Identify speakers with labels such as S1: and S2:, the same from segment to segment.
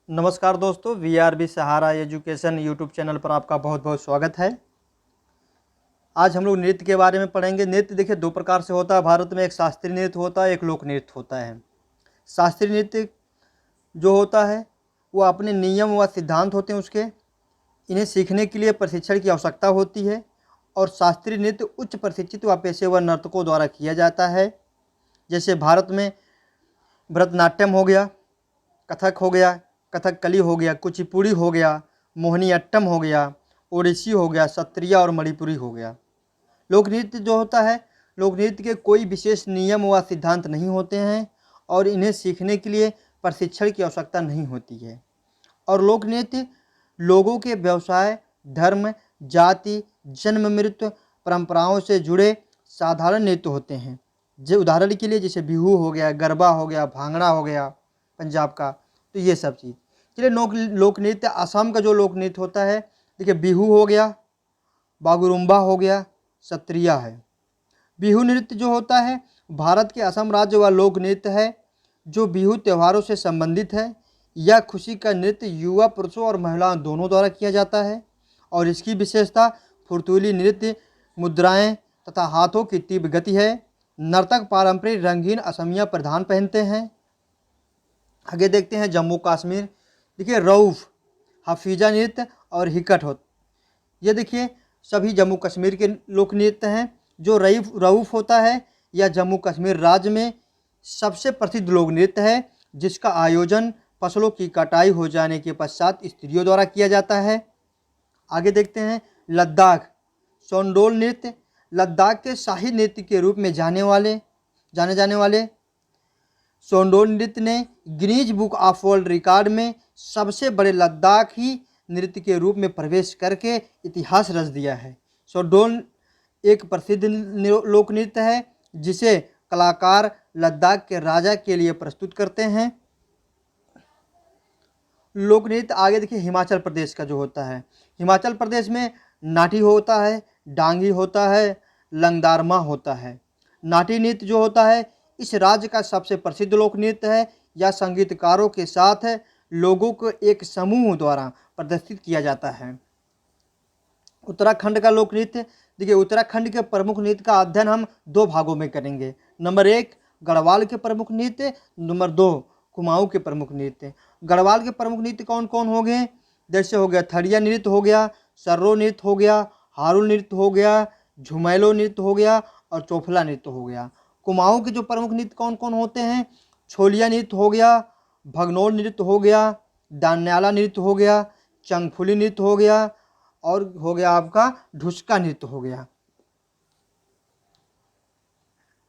S1: नमस्कार दोस्तों, VRB सहारा education YouTube channel पर आपका बहुत बहुत स्वागत है। आज हम लोग नृत्य के बारे में पढ़ेंगे। नृत्य देखिए दो प्रकार से होता है भारत में, एक शास्त्रीय नृत्य होता है, एक लोक नृत्य होता है। शास्त्रीय नृत्य जो होता है वो अपने नियम व सिद्धांत होते हैं उसके, इन्हें सीखने के लिए प्रशिक्षण की आवश्यकता होती है। और शास्त्रीय नृत्य उच्च प्रशिक्षित व पेशेवर नर्तकों द्वारा किया जाता है। जैसे भारत में भरतनाट्यम हो गया, कथक हो गया, कथकली हो गया, कुचिपुड़ी हो गया, मोहिनीअट्टम हो गया, ओडिसी हो गया, सत्रिया और मणिपुरी हो गया। लोक नृत्य जो होता है, लोक नृत्य के कोई विशेष नियम व सिद्धांत नहीं होते हैं और इन्हें सीखने के लिए प्रशिक्षण की आवश्यकता नहीं होती है। और लोक नृत्य लोगों के व्यवसाय, धर्म, जाति, जन्म मृत्यु, परंपराओं से जुड़े साधारण नृत्य होते हैं। जो उदाहरण के लिए जैसे बिहू हो गया, गरबा हो गया, भांगड़ा हो गया पंजाब का, तो ये सब चीज़। चलिए लोक नृत्य असम का जो लोक नृत्य होता है, देखिए बिहू हो गया, बागुरुम्बा हो गया, सत्रिया है। बिहू नृत्य जो होता है भारत के असम राज्य व लोक नृत्य है जो बिहू त्योहारों से संबंधित है। यह खुशी का नृत्य युवा पुरुषों और महिलाओं दोनों द्वारा किया जाता है और इसकी विशेषता फुर्तीली नृत्य, मुद्राएं तथा हाथों की तीव्र गति है। नर्तक पारंपरिक रंगीन असमिया परिधान पहनते हैं। आगे देखते हैं जम्मू कश्मीर। देखिए रऊफ, हफीजा नृत्य और हिकट हो, ये देखिए सभी जम्मू कश्मीर के लोक नृत्य हैं। जो रऊफ होता है यह जम्मू कश्मीर राज्य में सबसे प्रसिद्ध लोक नृत्य है जिसका आयोजन फसलों की कटाई हो जाने के पश्चात स्त्रियों द्वारा किया जाता है। आगे देखते हैं लद्दाख सोंडोल नृत्य। लद्दाख के शाही नृत्य के रूप में जाने जाने वाले सोंडोल नृत्य ने Guinness book of world record में सबसे बड़े लद्दाखी नृत्य के रूप में प्रवेश करके इतिहास रच दिया है। सोंडोल एक प्रसिद्ध लोक नृत्य है जिसे कलाकार लद्दाख के राजा के लिए प्रस्तुत करते हैं। लोक नृत्य आगे देखिए हिमाचल प्रदेश का जो होता है, हिमाचल प्रदेश में नाटी होता है, डांगी होता है, लंगदारमा होता है। नाटी नृत्य जो होता है इस राज्य का सबसे प्रसिद्ध लोक नृत्य है। यह संगीतकारों के साथ लोगों को एक समूह द्वारा प्रदर्शित किया जाता है। उत्तराखंड का लोक नृत्य, देखिए उत्तराखंड के प्रमुख नृत्य का अध्ययन हम दो भागों में करेंगे। नंबर 1 गढ़वाल के प्रमुख नृत्य, नंबर 2 कुमाऊं के प्रमुख नृत्य। गढ़वाल के प्रमुख नृत्य कौन कौन हो गए? जैसे हो गया थड़िया नृत्य हो गया, सर्रो नृत्य हो गया, हारुल नृत्य हो गया, झुमैलो नृत्य हो गया और चोफला नृत्य हो गया। कुमाऊं के जो प्रमुख नृत्य कौन कौन होते हैं? छोलिया नृत्य हो गया, भगनोल नृत्य हो गया, डान्याला नृत्य हो गया, चंगफुली नृत्य हो गया और हो गया आपका ढुसका नृत्य हो गया।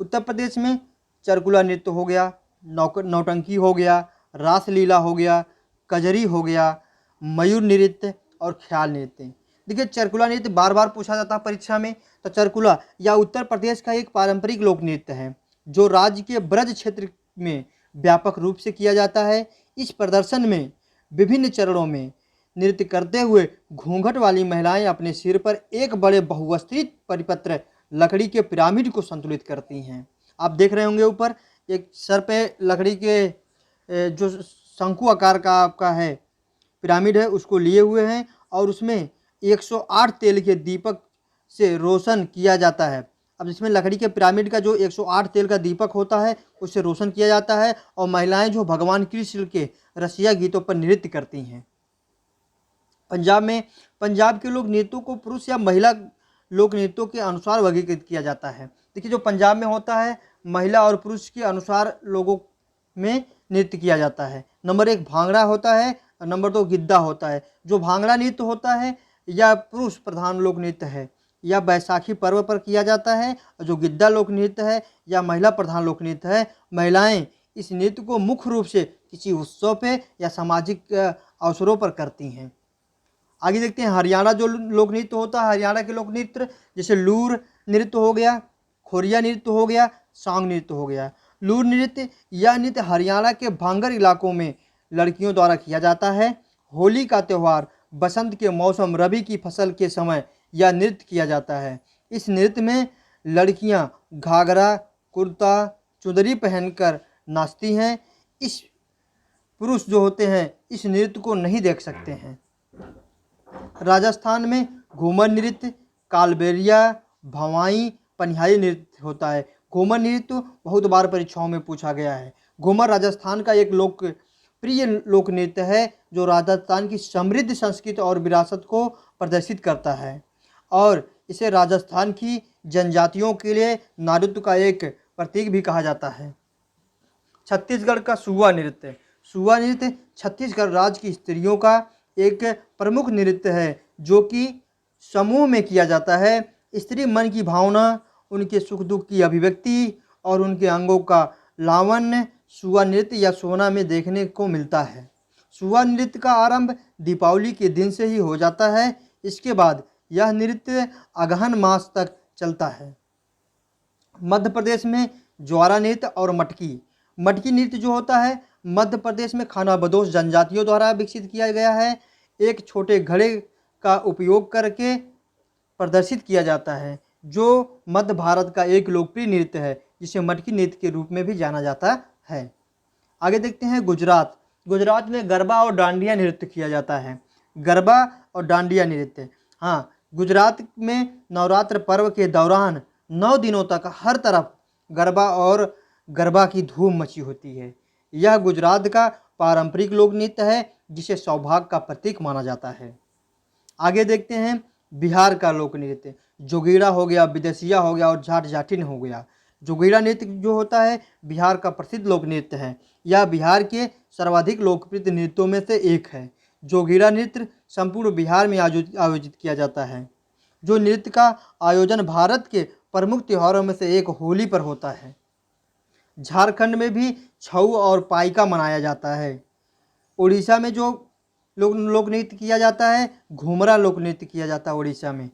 S1: उत्तर प्रदेश में चरकुला नृत्य हो गया, नौटंकी हो गया, रासलीला हो गया, कजरी हो गया, मयूर नृत्य और ख्याल नृत्य। देखिए चरकुला नृत्य बार बार पूछा जाता है परीक्षा में। तो चरकुला या उत्तर प्रदेश का एक पारंपरिक लोक नृत्य है जो राज्य के ब्रज क्षेत्र में व्यापक रूप से किया जाता है। इस प्रदर्शन में विभिन्न चरणों में नृत्य करते हुए घूंघट वाली महिलाएं अपने सिर पर एक बड़े बहुवस्त्रित परिपत्र लकड़ी के पिरामिड को संतुलित करती हैं। आप देख रहे होंगे ऊपर एक सर पे लकड़ी के जो शंकु आकार का आपका है पिरामिड है उसको लिए हुए हैं और उसमें 108 तेल के दीपक से रोशन किया जाता है। अब इसमें लकड़ी के पिरामिड का जो 108 तेल का दीपक होता है उससे रोशन किया जाता है और महिलाएं जो भगवान कृष्ण के रसिया गीतों पर नृत्य करती हैं। पंजाब के लोक नृत्यों को पुरुष या महिला लोक नृत्यों के अनुसार वर्गीकृत किया जाता है। देखिए जो पंजाब में होता है महिला और पुरुष के अनुसार लोगों में नृत्य किया जाता है। नंबर 1 भांगड़ा होता है और नंबर 2 गिद्दा होता है। जो भांगड़ा नृत्य होता है यह पुरुष प्रधान लोक नृत्य है, यह बैसाखी पर्व पर किया जाता है। और जो गिद्दा लोक नृत्य है यह महिला प्रधान लोक नृत्य है। महिलाएं इस नृत्य को मुख्य रूप से किसी उत्सव पे या सामाजिक अवसरों पर करती हैं। आगे देखते हैं हरियाणा जो लोक नृत्य होता है, हरियाणा के लोक नृत्य जैसे लूर नृत्य हो गया, खोरिया नृत्य हो गया, सांग नृत्य हो गया। लूर नृत्य यह नृत्य हरियाणा के भांगर इलाकों में लड़कियों द्वारा किया जाता है। होली का त्यौहार, बसंत के मौसम, रबी की फसल के समय यह नृत्य किया जाता है। इस नृत्य में लड़कियां घाघरा, कुर्ता, चुंदरी पहनकर नाचती हैं। इस पुरुष जो होते हैं इस नृत्य को नहीं देख सकते हैं। राजस्थान में घूमर नृत्य, कालबेलिया, भवाई, पनिहाई नृत्य होता है। घूमर नृत्य बहुत बार परीक्षाओं में पूछा गया है। घूमर राजस्थान का एक लोकप्रिय लोक नृत्य है जो राजस्थान की समृद्ध संस्कृति और विरासत को प्रदर्शित करता है और इसे राजस्थान की जनजातियों के लिए नारित्व का एक प्रतीक भी कहा जाता है। छत्तीसगढ़ का सुआ नृत्य। सुआ नृत्य छत्तीसगढ़ राज्य की स्त्रियों का एक प्रमुख नृत्य है जो कि समूह में किया जाता है। स्त्री मन की भावना, उनके सुख दुख की अभिव्यक्ति और उनके अंगों का लावण्य सुआ नृत्य या सोना में देखने को मिलता है। सुआ नृत्य का आरंभ दीपावली के दिन से ही हो जाता है। इसके बाद यह नृत्य अगहन मास तक चलता है। मध्य प्रदेश में ज्वारा नृत्य और मटकी। मटकी नृत्य जो होता है मध्य प्रदेश में खानाबदोश जनजातियों द्वारा विकसित किया गया है। एक छोटे घड़े का उपयोग करके प्रदर्शित किया जाता है जो मध्य भारत का एक लोकप्रिय नृत्य है जिसे मटकी नृत्य के रूप में भी जाना जाता है। आगे देखते हैं गुजरात। गुजरात में गरबा और डांडिया नृत्य किया जाता है। गरबा और डांडिया नृत्य, हाँ, गुजरात में नवरात्र पर्व के दौरान 9 दिनों तक हर तरफ गरबा और गरबा की धूम मची होती है। यह गुजरात का पारंपरिक लोक नृत्य है जिसे सौभाग्य का प्रतीक माना जाता है। आगे देखते हैं बिहार का लोक नृत्य। जोगीड़ा हो गया, विदेशिया हो गया और जाट जाटिन हो गया। जोगीड़ा नृत्य जो होता है बिहार का प्रसिद्ध लोक नृत्य है। यह बिहार के सर्वाधिक लोकप्रिय नृत्यों में से एक है। जोगीड़ा नृत्य संपूर्ण बिहार में आयोजित किया जाता है। जो नृत्य का आयोजन भारत के प्रमुख त्योहारों में से एक होली पर होता है। झारखंड में भी छऊ और पाइका मनाया जाता है। उड़ीसा में जो लोक नृत्य किया जाता है घूमरा लोक नृत्य किया जाता है उड़ीसा में।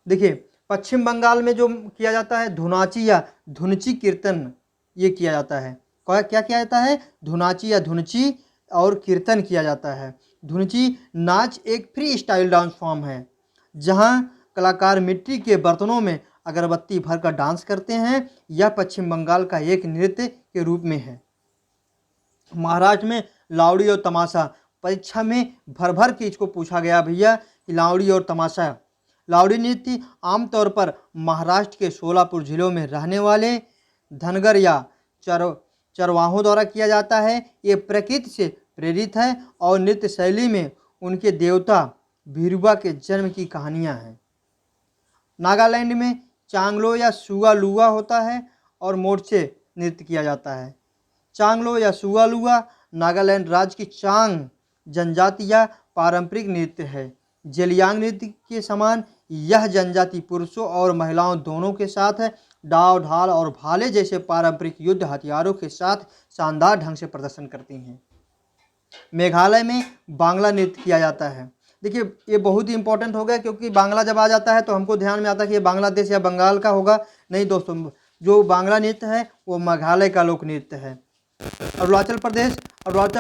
S1: देखिए पश्चिम बंगाल में जो किया जाता है धुनाची या धुनची कीर्तन ये किया जाता है। क्या किया जाता है? धुनाची या धुनची और कीर्तन किया जाता है। धुनची नाच एक फ्री स्टाइल डांस फॉर्म है जहां कलाकार मिट्टी के बर्तनों में अगरबत्ती भरकर डांस करते हैं। यह पश्चिम बंगाल का एक नृत्य के रूप में है। महाराष्ट्र में लावड़ी और तमाशा। परीक्षा में भर भर के इसको पूछा गया भैया कि लावड़ी और तमाशा। लावड़ी नृत्य आमतौर पर महाराष्ट्र के सोलापुर जिलों में रहने वाले धनगर या चरवाहों द्वारा किया जाता है। ये प्रकृति से प्रेरित है और नृत्य शैली में उनके देवता भीरुबा के जन्म की कहानियाँ हैं। नागालैंड में चांगलो या सुगालुआ होता है और मोर्चे नृत्य किया जाता है। चांगलो या सुगालुआ नागालैंड राज्य की चांग जनजाति या पारंपरिक नृत्य है। जेलियांग नृत्य के समान यह जनजाति पुरुषों और महिलाओं दोनों के साथ दाव, ढाल और भाले जैसे पारंपरिक युद्ध हथियारों के साथ शानदार ढंग से प्रदर्शन करती हैं। मेघालय में बांग्ला नृत्य किया जाता है। देखिए ये बहुत ही इंपॉर्टेंट हो गया क्योंकि बांग्ला जब आ जाता है तो हमको ध्यान में आता है कि ये बांग्लादेश या बंगाल का होगा। नहीं दोस्तों, जो बांग्ला नृत्य है वो मेघालय का लोक नृत्य है। अरुणाचल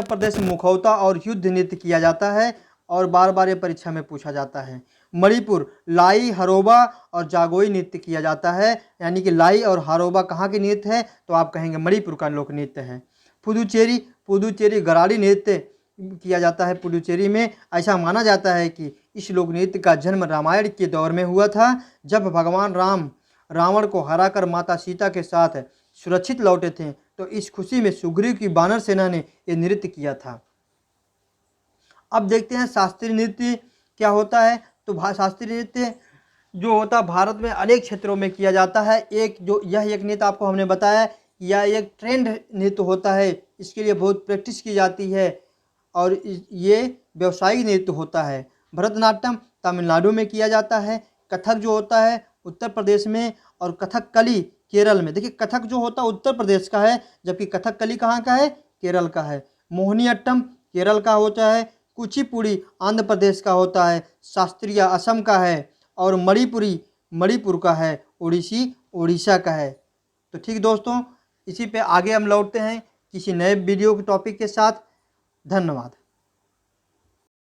S1: प्रदेश में मुखौटा और युद्ध नृत्य किया जाता है और बार बार ये परीक्षा में पूछा जाता है। मणिपुर लाई, हरोबा और जागोई नृत्य किया जाता है। यानी कि लाई और हरोबा कहाँ के नृत्य है तो आप कहेंगे मणिपुर का लोक नृत्य है। पुदुचेरी गराड़ी नृत्य किया जाता है। पुडुचेरी में ऐसा माना जाता है कि इस लोक नृत्य का जन्म रामायण के दौर में हुआ था जब भगवान राम रावण को हराकर माता सीता के साथ सुरक्षित लौटे थे। तो इस खुशी में सुग्रीव की वानर सेना ने यह नृत्य किया था। अब देखते हैं शास्त्रीय नृत्य क्या होता है। तो शास्त्रीय नृत्य जो होता है भारत में अनेक क्षेत्रों में किया जाता है। एक नृत्य आपको हमने बताया यह एक ट्रेंड नृत्य होता है। इसके लिए बहुत प्रैक्टिस की जाती है और ये व्यावसायिक नृत्य होता है। भरतनाट्यम तमिलनाडु में किया जाता है। कथक जो होता है उत्तर प्रदेश में और कथकली केरल में। देखिए कथक जो होता है उत्तर प्रदेश का है जबकि कथकली कहाँ का है? केरल का है। मोहिनीअट्टम केरल का होता है। कुचिपुड़ी आंध्र प्रदेश का होता है। शास्त्रीय असम का है और मणिपुर का है। ओडिसी उड़ीसा का है। तो ठीक दोस्तों, इसी पे आगे हम लौटते हैं किसी नए वीडियो के टॉपिक के साथ। धन्यवाद।